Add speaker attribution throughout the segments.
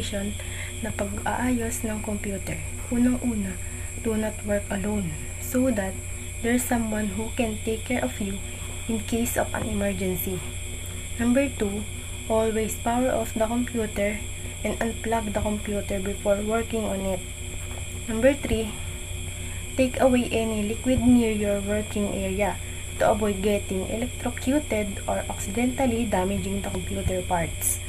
Speaker 1: recommendation na pag-aayos ng computer. Unang-una, do not work alone so that there's someone who can take care of you in case of an emergency. Number 2, always power off the computer and unplug the computer before working on it. Number 3, take away any liquid near your working area to avoid getting electrocuted or accidentally damaging the computer parts.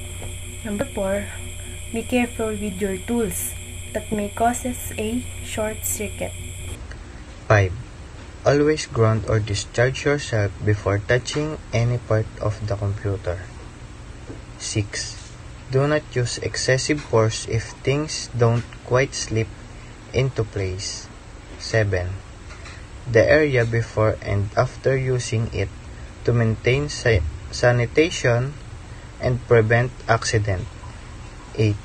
Speaker 1: Number 4, be careful with your tools that may causes a short circuit.
Speaker 2: 5. Always ground or discharge yourself before touching any part of the computer. 6. Do not use excessive force if things don't quite slip into place. 7. The area before and after using it to maintain sanitation and prevent accident. 8.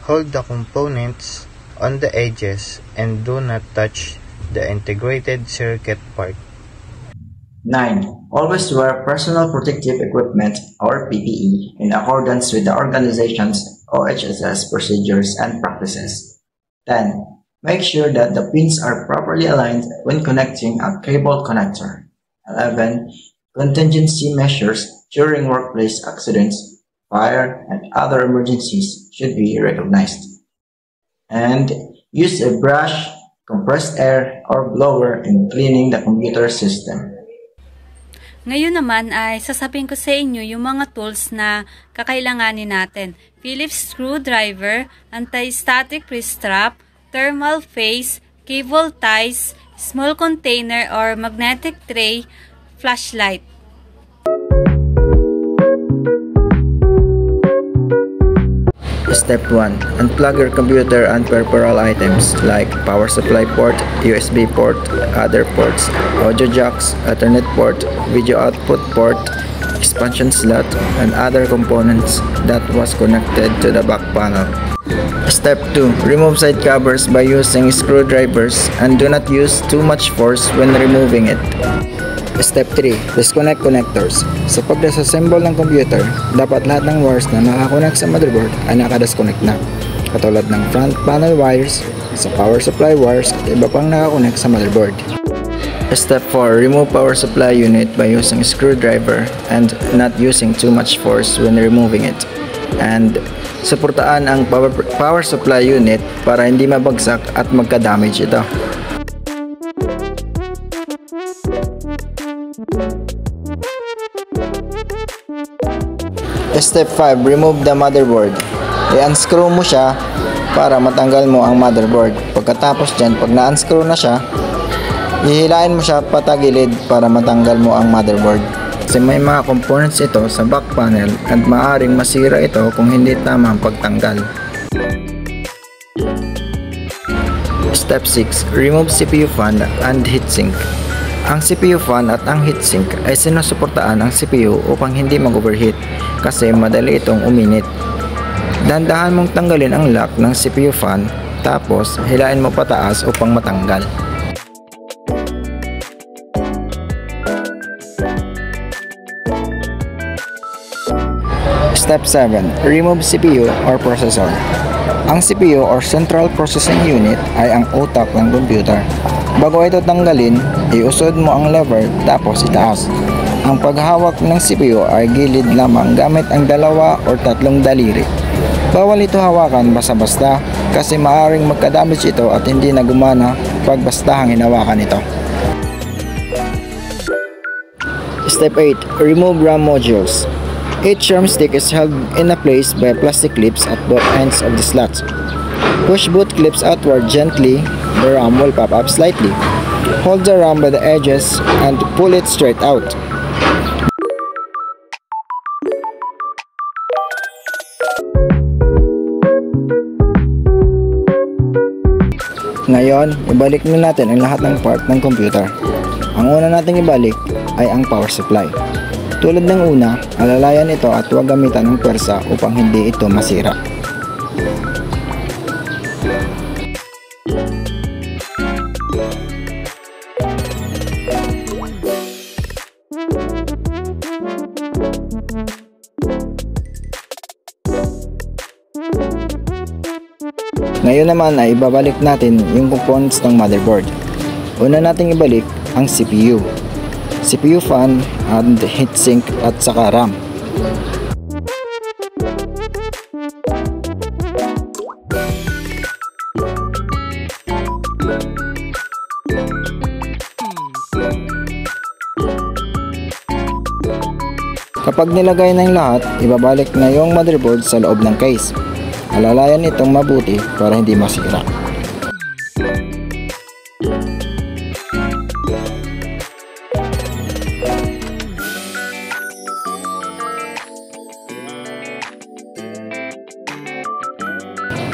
Speaker 2: Hold the components on the edges and do not touch the integrated circuit part.
Speaker 3: 9. Always wear personal protective equipment or PPE in accordance with the organization's OHSS procedures and practices. 10. Make sure that the pins are properly aligned when connecting a cable connector. 11. Contingency measures during workplace accidents, fire, and other emergencies should be recognized. And use a brush, compressed air, or blower in cleaning the computer system.
Speaker 4: Ngayon naman ay sasabihin ko sa inyo yung mga tools na kakailanganin natin. Phillips screwdriver, anti-static wrist strap, thermal face, cable ties, small container or magnetic tray, flashlight.
Speaker 5: Step 1. Unplug your computer and peripheral items like power supply port, USB port, other ports, audio jacks, Ethernet port, video output port, expansion slot, and other components that was connected to the back panel. Step 2. Remove side covers by using screwdrivers and do not use too much force when removing it. Step 3. Disconnect connectors. Sa pag-disassemble ng computer, dapat lahat ng wires na nakakonect sa motherboard ay nakadisconnect na, katulad ng front panel wires, sa power supply wires at iba pang nakakonect sa motherboard. Step 4. Remove power supply unit by using screwdriver and not using too much force when removing it. And suportaan ang power supply unit para hindi mabagsak at magka-damage ito. Step 5. Remove the motherboard. I-unscrew mo siya para matanggal mo ang motherboard. Pagkatapos dyan, pag na-unscrew na siya, hihilain mo siya patagilid para matanggal mo ang motherboard. Kasi may mga components ito sa back panel at maaaring masira ito kung hindi tama ang pagtanggal. Step 6. Remove CPU fan and heatsink. Ang CPU fan at ang heatsink ay sinusuportaan ang CPU upang hindi mag-overheat kasi madali itong uminit. Dahan-dahan mong tanggalin ang lock ng CPU fan tapos hilain mo pataas upang matanggal. Step 7. Remove CPU or processor. Ang CPU or Central Processing Unit ay ang utak ng computer. Bago ito tanggalin, iusod mo ang lever tapos itaas. Ang paghawak ng CPU ay gilid lamang gamit ang 2 o 3 daliri. Bawal ito hawakan basta-basta kasi maaaring magka-damage ito at hindi na gumana pag bastahang hinawakan ito. Step 8. Remove RAM modules. Each RAM stick is held in a place by plastic clips at both ends of the slots. Push both clips outward gently, the RAM will pop up slightly. Hold the RAM by the edges and pull it straight out. Ngayon, ibalik na natin ang lahat ng part ng computer. Ang una nating ibalik ay ang power supply. Tulad ng una, alalayan ito at huwag gamitan ng pwersa upang hindi ito masira. Ngayon naman ay ibabalik natin yung components ng motherboard. Una nating ibalik ang CPU fan and heatsink at saka RAM. Kapag nilagay na yung lahat, ibabalik na yung motherboard sa loob ng case. Alalayan itong mabuti para hindi masira.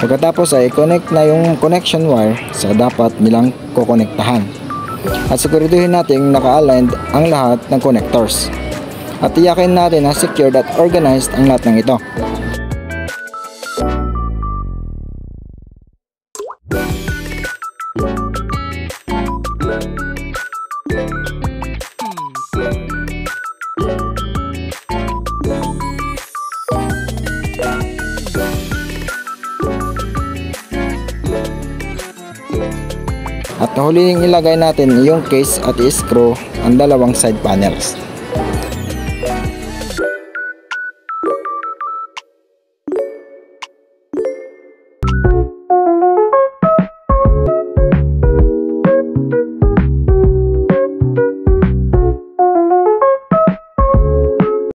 Speaker 5: Pagkatapos ay connect na yung connection wire sa dapat nilang kukonektahan. At siguraduhin natin naka-aligned ang lahat ng connectors. At tiyakin natin na secured at organized ang lahat ng ito. At huling ilagay natin yung case at i-screw ang dalawang side panels.